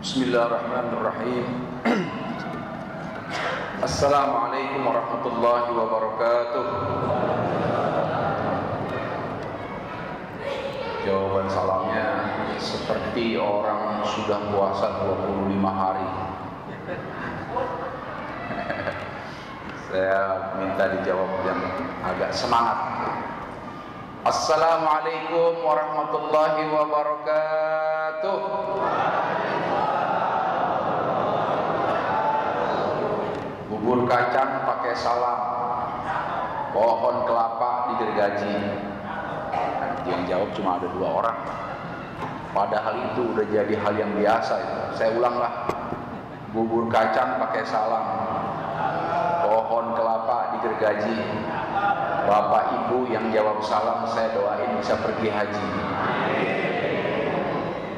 Bismillahirrahmanirrahim. Assalamualaikum warahmatullahi wabarakatuh. Jawaban salamnya seperti orang sudah puasa 25 hari. Saya minta dijawab yang agak semangat. Assalamualaikum warahmatullahi wabarakatuh. Bubur kacang pakai salam, pohon kelapa digergaji. Yang jawab cuma ada 2 orang. Padahal itu udah jadi hal yang biasa itu. Saya ulanglah, bubur kacang pakai salam, pohon kelapa digergaji. Bapak ibu yang jawab salam saya doain bisa pergi haji.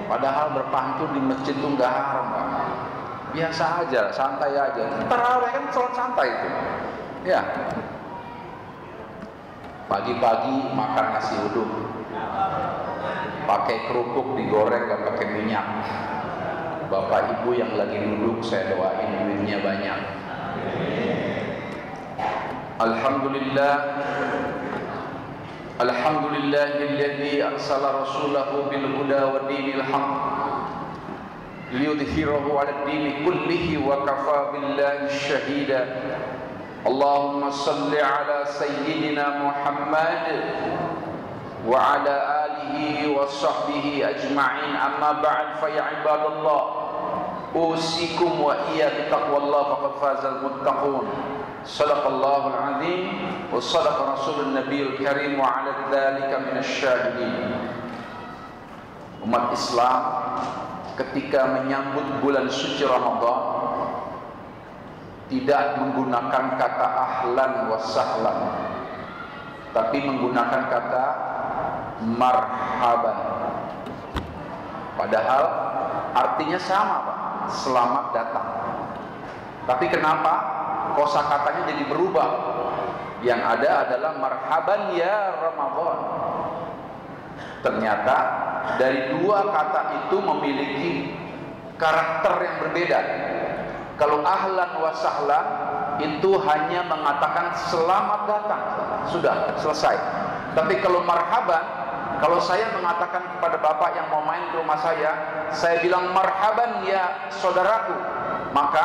Padahal berpantun di masjid itu nggak haram, Pak. Biasa aja, santai aja. Tarawih kan sholat santai itu. Ya. Pagi-pagi makan nasi uduk, pakai kerupuk digoreng gak pakai minyak. Bapak ibu yang lagi duduk saya doain duitnya banyak. Alhamdulillah. Alhamdulillahilladzi arsala rasulahu bil huda wa dinil haqq liyudhhirahu 'ala ad-dini kullihi wa kafa billahi shahida. Allahumma salli 'ala sayyidina Muhammad wa 'ala alihi wa sahbihi ajma'in. Amma ba'd, fa ya ibadallah, usikum wa iyyakum bittaqwallah faqad fazal muttaqun. Sadaqallahul azim wa sadaqa rasulun nabiyul karim wa 'ala dzalika minasyahidin. Umat Islam ketika menyambut bulan suci Ramadan tidak menggunakan kata ahlan wa sahlan, tapi menggunakan kata marhaban. Padahal artinya sama, Pak, selamat datang. Tapi kenapa kosakatanya jadi berubah? Yang ada adalah marhaban ya Ramadan. Ternyata dari 2 kata itu memiliki karakter yang berbeda. Kalau ahlan wa sahlan itu hanya mengatakan selamat datang, sudah selesai. Tapi kalau marhaban, kalau saya mengatakan kepada bapak yang mau main ke rumah saya bilang marhaban ya saudaraku, maka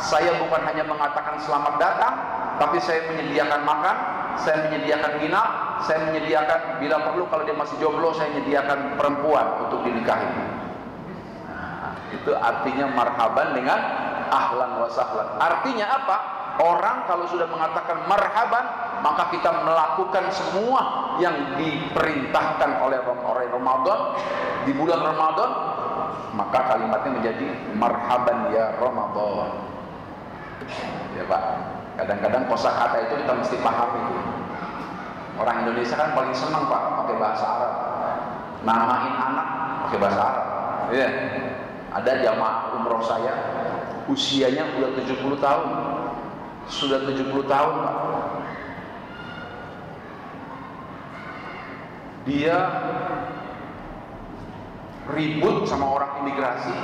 saya bukan hanya mengatakan selamat datang, tapi saya menyediakan makan, saya menyediakan nginap, saya menyediakan bila perlu kalau dia masih jomblo saya menyediakan perempuan untuk dinikahi. Itu artinya marhaban dengan ahlan wa sahlan. Artinya apa? Orang kalau sudah mengatakan marhaban, maka kita melakukan semua yang diperintahkan oleh Ramadan di bulan Ramadan, maka kalimatnya menjadi marhaban ya Ramadan. Ya Pak, kadang-kadang kosakata itu kita mesti pahami itu. Orang Indonesia kan paling senang, Pak, pakai bahasa Arab. Namain anak pakai bahasa Arab. Ya. Ada jamaah umroh saya usianya udah 70 tahun. Sudah 70 tahun, Pak. Dia ribut sama orang imigrasi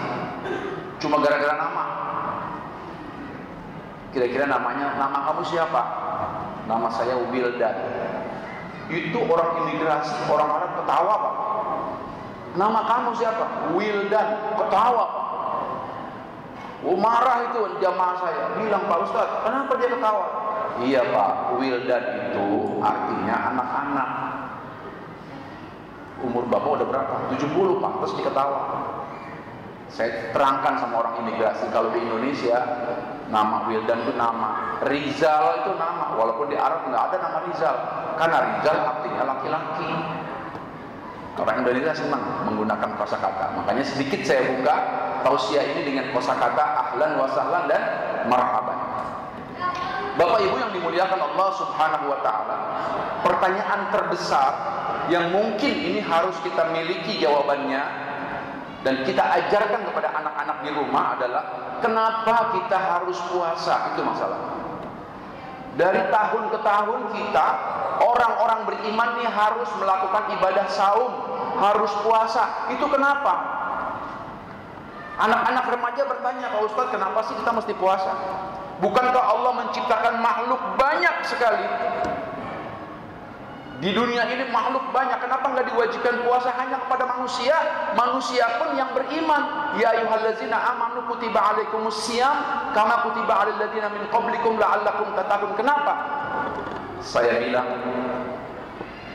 cuma gara-gara nama. Kira-kira nama kamu siapa? Nama saya Wildan. Itu orang imigrasi, orang Arab ketawa, Pak. Nama kamu siapa? Wildan. Ketawa, Pak. Oh, marah itu jamaah saya. Bilang, Pak Ustadz, kenapa dia ketawa? Iya, Pak, Wildan itu artinya anak-anak. Umur Bapak udah berapa? 70, Pak. Terus diketawa. Saya terangkan sama orang imigrasi, kalau di Indonesia nama Wildan itu nama, Rizal itu nama, walaupun di Arab nggak ada nama Rizal, karena Rizal artinya laki-laki. Orang Indonesia senang menggunakan kosakata, makanya sedikit saya buka tausiah ini dengan kosakata ahlan wa sahlan dan marhaban. Bapak Ibu yang dimuliakan Allah Subhanahu wa taala, pertanyaan terbesar yang mungkin ini harus kita miliki jawabannya dan kita ajarkan kepada anak-anak di rumah adalah kenapa kita harus puasa. Itu masalah. Dari tahun ke tahun kita, orang-orang beriman ini harus melakukan ibadah saum, harus puasa. Itu kenapa? Anak-anak remaja bertanya, Pak Ustadz, kenapa sih kita mesti puasa? Bukankah Allah menciptakan makhluk banyak sekali? Di dunia ini makhluk banyak, kenapa nggak diwajibkan puasa hanya kepada manusia? Manusia pun yang beriman. Ya ayyuhallazina amanu kutiba alaikumusiyam kama kutiba alal ladzina min qablikum la'allakum tattaqun. Kenapa? Saya bilang,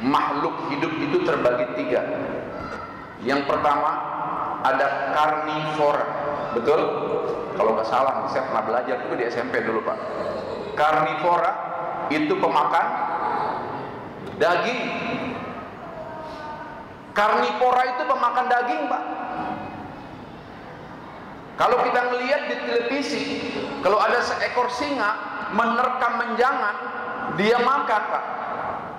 makhluk hidup itu terbagi 3. Yang pertama ada karnivora, betul? Kalau nggak salah, saya pernah belajar itu di SMP dulu, Pak. Karnivora itu pemakan daging. Karnivora itu pemakan daging, Pak. Kalau kita ngelihat di televisi, kalau ada seekor singa menerkam menjangan, dia makan, Pak.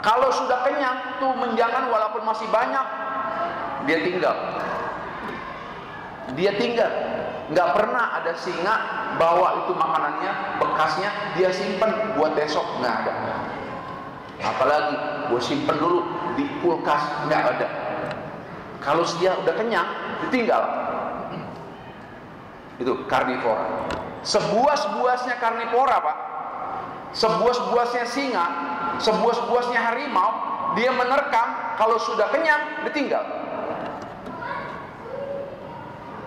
Kalau sudah kenyang, tuh menjangan walaupun masih banyak, dia tinggal. Dia tinggal. Nggak pernah ada singa bawa itu makanannya, bekasnya dia simpen buat besok, nggak ada. Apalagi gue simpen dulu di kulkas, nggak ada. Kalau dia udah kenyang, ditinggal. Itu karnivora. Sebuas-buasnya karnivora, Pak. Sebuas-buasnya singa, sebuas-buasnya harimau, dia menerkam, kalau sudah kenyang, ditinggal.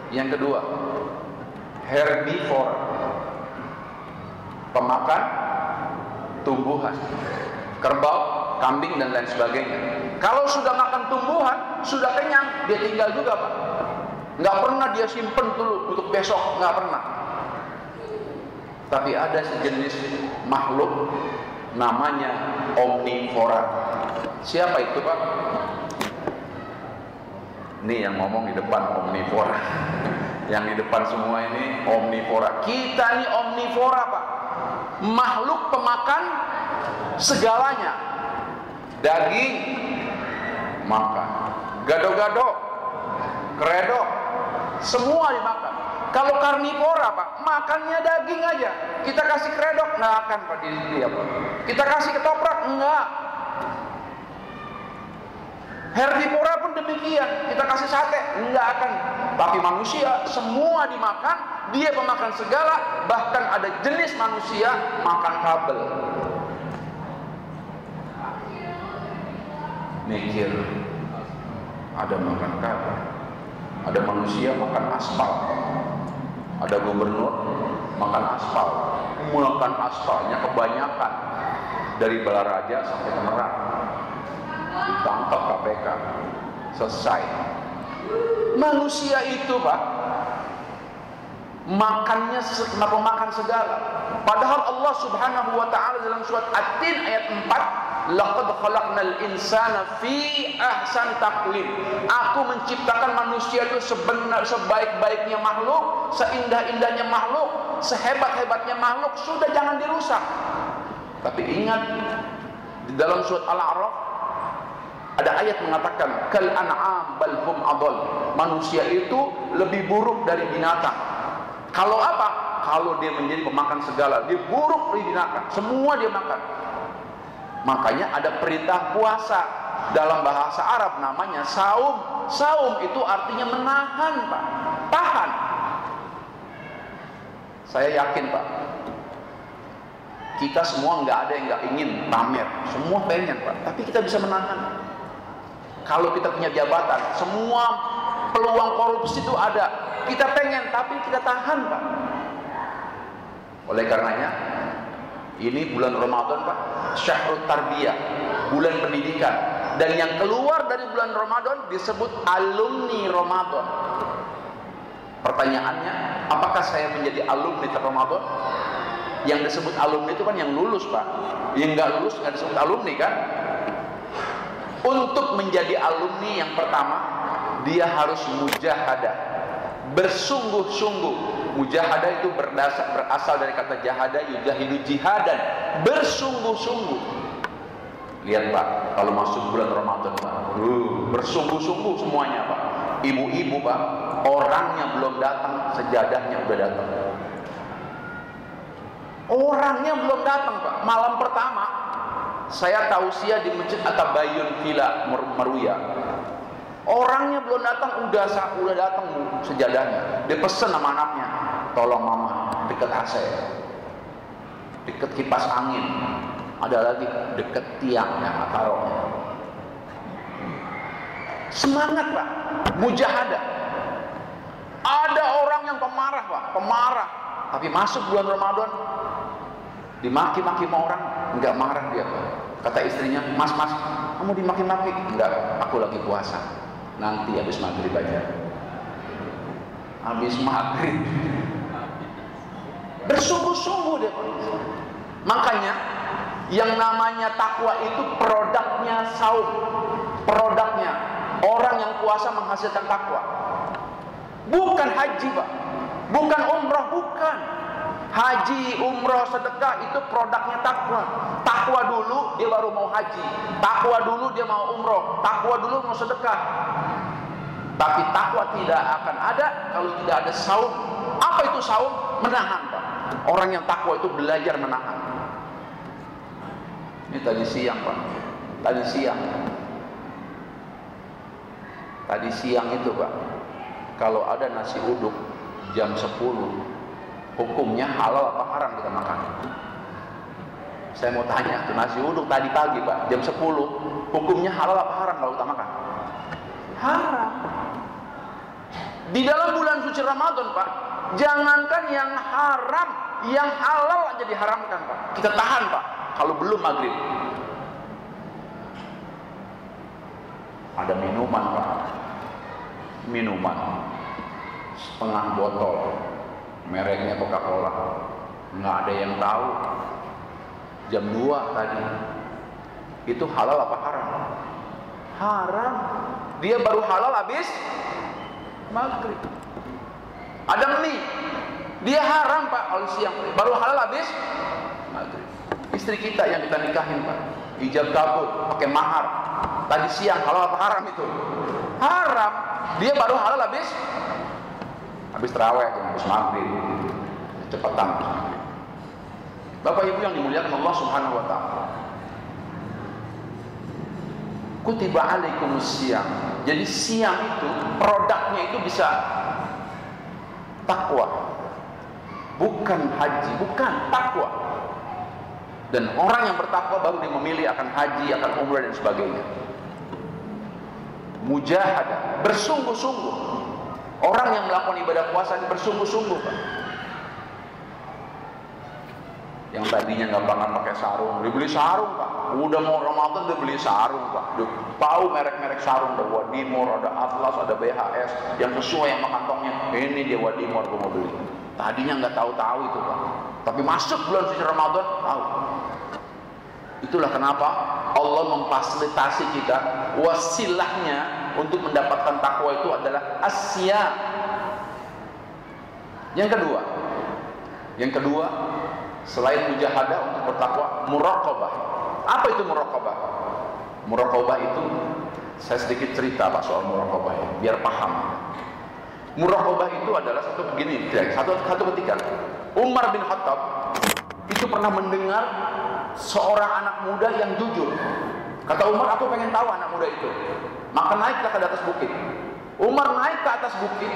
Yang kedua, herbivora, pemakan tumbuhan, kerbau, kambing dan lain sebagainya. Kalau sudah makan tumbuhan, sudah kenyang, dia tinggal juga, Pak. Nggak pernah dia simpen dulu untuk besok, nggak pernah. Tapi ada sejenis makhluk namanya omnivora. Siapa itu, Pak? Ini yang ngomong di depan omnivora. Yang di depan semua ini omnivora. Kita ini omnivora, Pak. Makhluk pemakan segalanya. Daging makan, gado-gado, keredok, semua dimakan. Kalau karnivora, Pak, makannya daging aja. Kita kasih keredok, nggak akan, Pak, dia, Pak. Kita kasih ketoprak, enggak. Herbivora pun demikian, kita kasih sate, enggak akan. Tapi manusia semua dimakan, dia pemakan segala. Bahkan ada jenis manusia makan kabel. Mikir, ada makan kabel, ada manusia makan aspal, ada gubernur makan aspal, makan aspalnya kebanyakan dari Balaraja sampai ke Merak. Ditangkap KPK, selesai. Manusia itu, Pak, makannya kenapa makan segala? Padahal Allah Subhanahu wa taala dalam surat At-Tin ayat 4, laqad khalaqnal insana fi ahsani taqwim. Aku menciptakan manusia itu sebaik-baiknya makhluk, seindah-indahnya makhluk, sehebat-hebatnya makhluk, sudah jangan dirusak. Tapi ingat, di dalam surat Al-A'raf ada ayat mengatakan kal an'am bal hum adall. Manusia itu lebih buruk dari binatang. Kalau apa? Kalau dia menjadi pemakan segala, dia buruk dari binatang. Semua dia makan. Makanya ada perintah puasa dalam bahasa Arab namanya saum. Saum itu artinya menahan, Pak. Tahan. Saya yakin, Pak, kita semua nggak ada yang nggak ingin pamer. Semua pengen, Pak. Tapi kita bisa menahan. Kalau kita punya jabatan, semua peluang korupsi itu ada. Kita pengen, tapi kita tahan, Pak. Oleh karenanya, ini bulan Ramadan, Pak, Syahrul Tarbiyah, bulan pendidikan. Dan yang keluar dari bulan Ramadan disebut alumni Ramadan. Pertanyaannya, apakah saya menjadi alumni Ramadan? Yang disebut alumni itu kan yang lulus, Pak. Yang nggak lulus nggak disebut alumni, kan? Untuk menjadi alumni yang pertama, dia harus mujahadah, bersungguh-sungguh. Mujahadah itu berasal dari kata jahada, yujahidu jihadan, bersungguh-sungguh. Lihat, Pak, kalau masuk bulan Ramadan, Pak, bersungguh-sungguh semuanya, Pak. Ibu-ibu, Pak, orangnya belum datang, sejadahnya udah datang. Orangnya belum datang, Pak. Malam pertama saya tausiah di Masjid At-Tabayyun Villa Meruya. Orangnya belum datang, udah datang sejadahnya. Dia pesen sama anaknya, tolong mama deket AC, deket kipas angin, ada lagi deket tiangnya, taruhnya. Semangat Pak, mujahadah. Ada orang yang pemarah Pak, pemarah. Tapi masuk bulan Ramadan, dimaki-maki sama orang, enggak marah dia Pak. Kata istrinya, mas, kamu dimaki-maki? Enggak, aku lagi puasa. Nanti habis maghrib aja. Habis maghrib. Bersungguh-sungguh dia Pak. Makanya, yang namanya takwa itu produknya saum. Produknya orang yang puasa menghasilkan takwa. Bukan haji Pak, bukan umrah, bukan. Haji, umrah, sedekah itu produknya takwa. Takwa dulu dia baru mau haji, takwa dulu dia mau umrah, takwa dulu mau sedekah. Tapi takwa tidak akan ada kalau tidak ada saum. Apa itu saum? Menahan Pak. Orang yang takwa itu belajar menahan. Ini tadi siang Pak, tadi siang itu Pak, kalau ada nasi uduk jam 10, hukumnya halal apa haram kita makan? Saya mau tanya, tuh nasi uduk tadi pagi Pak, jam 10, hukumnya halal apa haram kalau kita makan? Haram. Di dalam bulan suci Ramadan Pak, jangankan yang haram, yang halal aja diharamkan Pak. Kita tahan Pak, kalau belum maghrib. Ada minuman Pak, minuman setengah botol, mereknya Coca-Cola, nggak ada yang tahu. Jam 2 tadi, itu halal apa haram? Haram. Dia baru halal habis maghrib. Ada mie, dia haram Pak kalau siang, baru halal habis maghrib. Istri kita yang kita nikahin Pak, ijab kabul, pakai mahar, tadi siang halal apa haram itu? Haram. Dia baru halal habis terawih, habis maghrib, cepetan. Bapak Ibu yang dimuliakan Allah Subhanahu wa taala. Kutiba alaikumus siyam. Jadi siam itu produknya itu bisa takwa. Bukan haji, bukan takwa. Dan orang yang bertakwa baru dia memilih akan haji, akan umrah dan sebagainya. Mujahadah, bersungguh-sungguh. Orang yang melakukan ibadah puasa bersungguh-sungguh Pak. Yang tadinya nggak pernah pakai sarung, dia beli sarung Pak. Udah mau Ramadan dia beli sarung Pak. Dia tahu merek-merek sarung, ada Wadimor, ada Atlas, ada BHS, yang sesuai sama kantongnya. Ini dia Wadimor, gue mau beli. Tadinya nggak tahu-tahu itu Pak. Tapi masuk bulan suci Ramadan tahu. Itulah kenapa Allah memfasilitasi kita, wasilahnya untuk mendapatkan takwa itu adalah asyam. Yang kedua, selain mujahadah untuk bertakwa, muraqabah. Apa itu muraqabah? Muraqabah itu, saya sedikit cerita Pak soal muraqabah ya, biar paham. Muraqabah itu adalah satu ketika Umar bin Khattab itu pernah mendengar seorang anak muda yang jujur. Kata Umar, aku pengen tahu anak muda itu. Maka naiklah ke atas bukit. Umar naik ke atas bukit.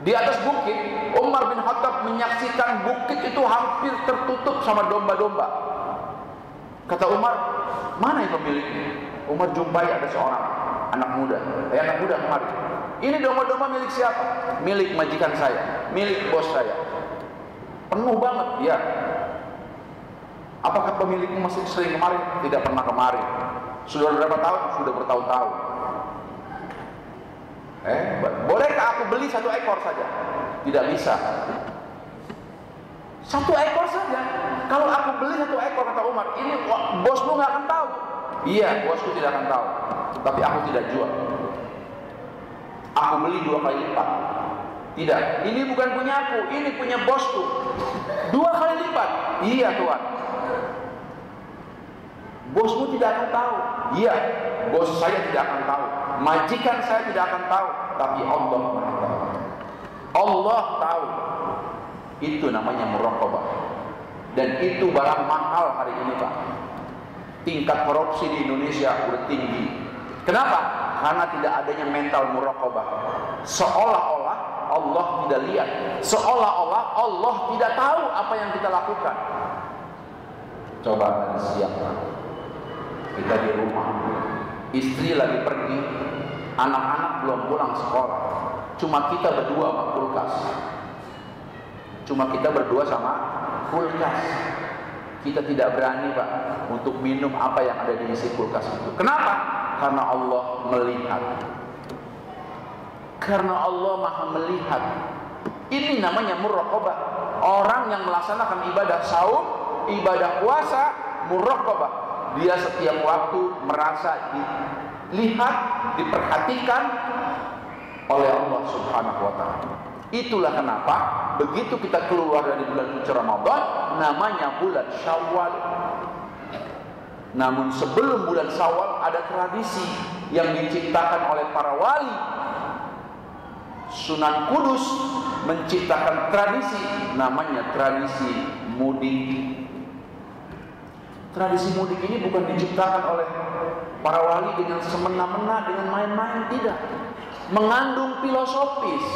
Di atas bukit, Umar bin Khattab menyaksikan bukit itu hampir tertutup sama domba-domba. Kata Umar, mana yang pemiliknya? Umar jumpai ada seorang anak muda. Anak muda kemari. Ini domba-domba milik siapa? Milik majikan saya, milik bos saya. Penuh banget, ya. Apakah pemilikmu masih sering kemari? Tidak pernah kemari. Sudah berapa tahun? Sudah bertahun-tahun. Bolehkah aku beli 1 ekor saja? Tidak bisa. 1 ekor saja. Kalau aku beli 1 ekor, kata Umar, ini bosmu nggak akan tahu. Iya, bosku tidak akan tahu. Tapi aku tidak jual. Aku beli 2 kali lipat. Tidak, ini bukan punya aku, ini punya bosku. 2 kali lipat. Iya Tuhan. Bosmu tidak akan tahu. Iya, bos saya tidak akan tahu. Majikan saya tidak akan tahu. Tapi Allah Maha tahu. Allah tahu. Itu namanya muraqabah. Dan itu barang mahal hari ini Pak. Tingkat korupsi di Indonesia udah tinggi. Kenapa? Karena tidak adanya mental muraqabah. Seolah-olah Allah tidak lihat, seolah-olah Allah tidak tahu apa yang kita lakukan. Coba siap, kita di rumah, istri lagi pergi, anak-anak belum pulang sekolah, cuma kita berdua sama kulkas. Cuma kita berdua sama kulkas. Kita tidak berani, Pak, untuk minum apa yang ada di isi kulkas itu. Kenapa? Karena Allah melihat. Karena Allah Maha melihat. Ini namanya muraqabah. Orang yang melaksanakan ibadah saum, ibadah puasa, muraqabah. Dia setiap waktu merasa dilihat, diperhatikan oleh Allah Subhanahu wa taala. Itulah kenapa begitu kita keluar dari bulan suci Ramadan, namanya bulan Syawal. Namun sebelum bulan Syawal ada tradisi yang diciptakan oleh para wali. Sunan Kudus menciptakan tradisi, namanya tradisi mudik. Tradisi mudik ini bukan diciptakan oleh para wali dengan semena-mena, dengan main-main, tidak. Mengandung filosofis.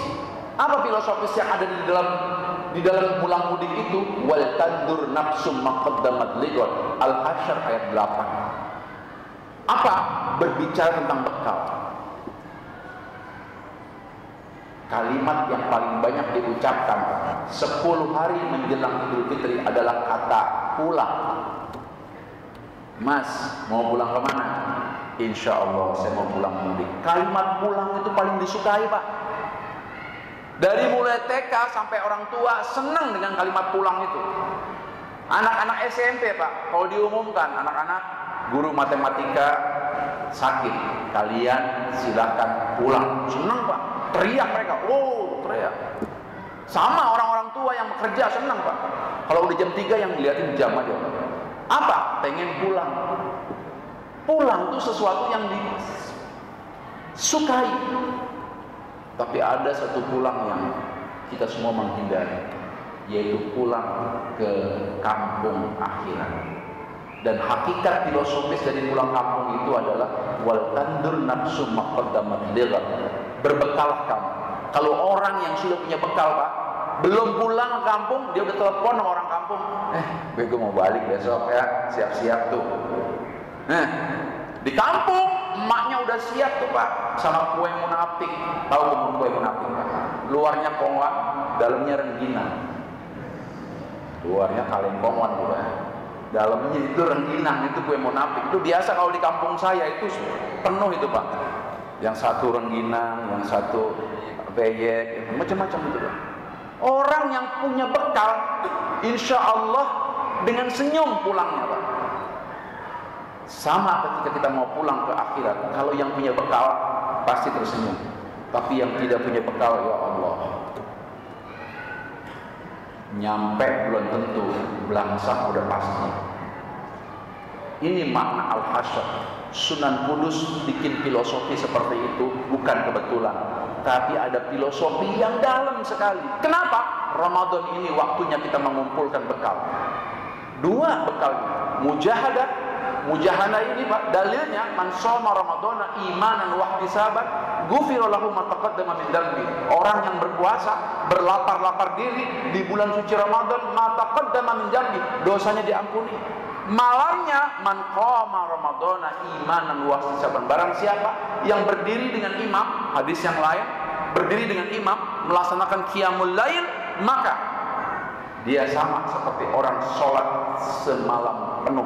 Apa filosofis yang ada di dalam pulang mudik itu? Wal tandur nafsum maqaddamat liqad. Al-Hasyr ayat 8. Apa? Berbicara tentang bekal. Kalimat yang paling banyak diucapkan 10 hari menjelang Idul Fitri adalah kata pulang. Mas, mau pulang kemana? Insya Allah saya mau pulang mudik. Kalimat pulang itu paling disukai, Pak. Dari mulai TK sampai orang tua senang dengan kalimat pulang itu. Anak-anak SMP, Pak, kalau diumumkan anak-anak guru matematika sakit, kalian silakan pulang. Senang, Pak. Teriak mereka, oh teriak. Sama orang-orang tua yang bekerja senang, Pak. Kalau udah jam 3 yang dilihatin jam aja. Apa? Pengen pulang. Pulang itu sesuatu yang disukai. Tapi ada satu pulang yang kita semua menghindari, yaitu pulang ke kampung akhirat. Dan hakikat filosofis dari pulang kampung itu adalah wal tandur nafsu maqaddamat lighad. Berbekalah kamu. Kalau orang yang sudah punya bekal, Pak, belum pulang ke kampung, dia udah telepon sama orang kampung, gue mau balik besok ya, siap-siap tuh. Nah, di kampung emaknya udah siap tuh, Pak, sama kue munafik. Tahu kue munafik, Pak? Luarnya kongwan, dalamnya rengginang. Luarnya kaleng kongwan, Pak. Dalamnya itu rengginang, itu kue munafik. Itu biasa kalau di kampung saya itu penuh itu, Pak. Yang satu rengginang, yang satu beyek, macam-macam itu, Pak. Orang yang punya bekal, insya Allah dengan senyum pulangnya, Pak. Sama ketika kita mau pulang ke akhirat, kalau yang punya bekal pasti tersenyum. Tapi yang tidak punya bekal, ya Allah, nyampe belum tentu, belangsang udah pasti. Ini makna Al-Hasyr. Sunan Kudus bikin filosofi seperti itu bukan kebetulan, tapi ada filosofi yang dalam sekali. Kenapa? Ramadan ini waktunya kita mengumpulkan bekal. Dua bekalnya, mujahadah. Mujahadah ini, Pak, dalilnya man shoma ramadhana imanan wa ihtisaban ghufira lahu ma taqaddama min dhanbi. Orang yang berpuasa, berlapar-lapar diri di bulan suci Ramadan, ma taqaddama min dhanbi, dosanya diampuni. Malamnya man qama ramadhana imanan wa ihtisaban. Barang siapa yang berdiri dengan imam, hadis yang lain, berdiri dengan imam melaksanakan qiyamul lail, maka dia sama seperti orang sholat semalam penuh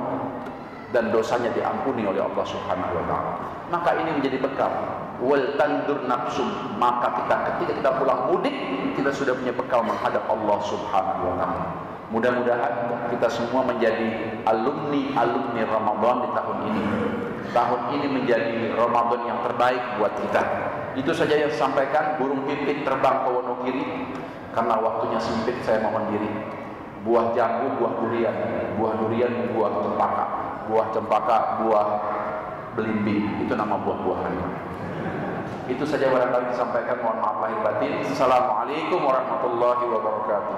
dan dosanya diampuni oleh Allah Subhanahu wa taala. Maka ini menjadi bekal. Wal tandur nafsum, maka ketika kita pulang mudik, kita sudah punya bekal menghadap Allah Subhanahu wa taala. Mudah-mudahan kita semua menjadi alumni Ramadan di tahun ini. Tahun ini menjadi Ramadan yang terbaik buat kita. Itu saja yang saya sampaikan. Burung pipit terbang ke Wonogiri. Karena waktunya sempit, saya mohon diri. Buah jambu, buah durian, buah cempaka, buah cempaka, buah belimbing. Itu nama buah-buahan. Itu saja barangkali disampaikan. Mohon maaf lahir batin. Assalamualaikum warahmatullahi wabarakatuh.